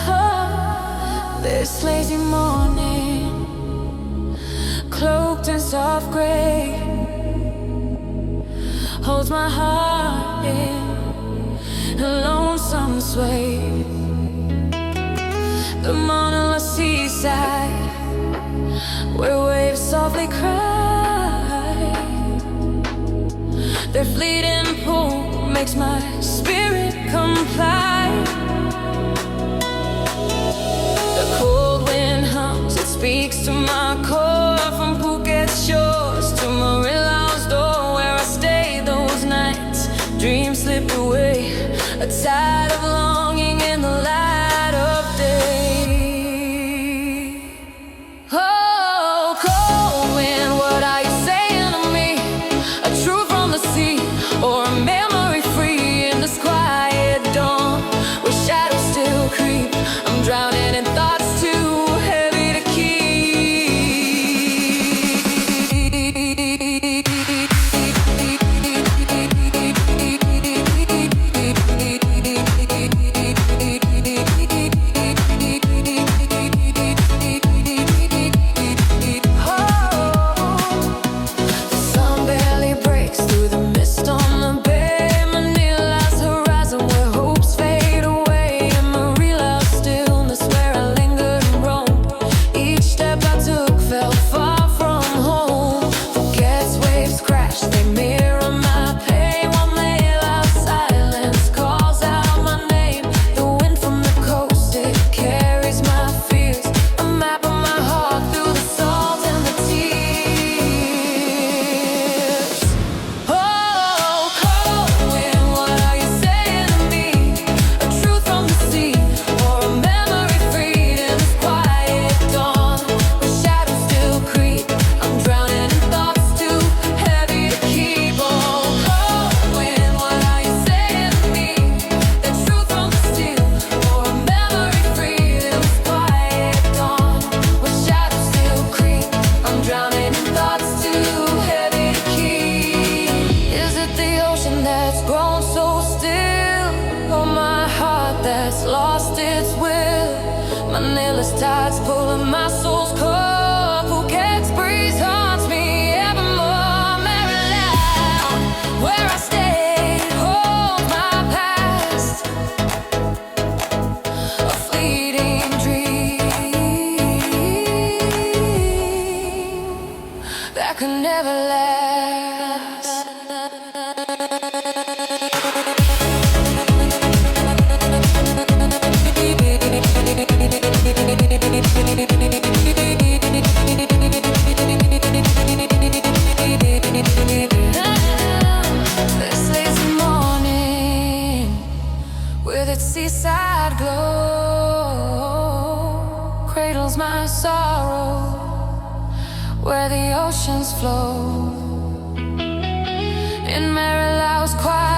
Oh, this lazy morning, cloaked in soft gray, holds my heart in a lonesome sway. The Manila seaside, where waves softly cry, their fleeting pull makes my spirit comply. The cold wind hums, it speaks to my core. From Phuket shores to Marilao's door, where I stay those nights, dreams slip away, a tide of longing in the light of day. Oh, cold wind, what are you saying to me? A truth from the sea, or a memory free in this quiet dawn, where shadows still creep? I'm drowning in thoughts too heavy to lost its will. Manila's tides pulling my soul's core. Phuket's breeze haunts me evermore. Marilao, where I stay, holds my past, a fleeting dream that could never last. This lazy morning, with its seaside glow, cradles my sorrow where the oceans flow. In Marilao's quiet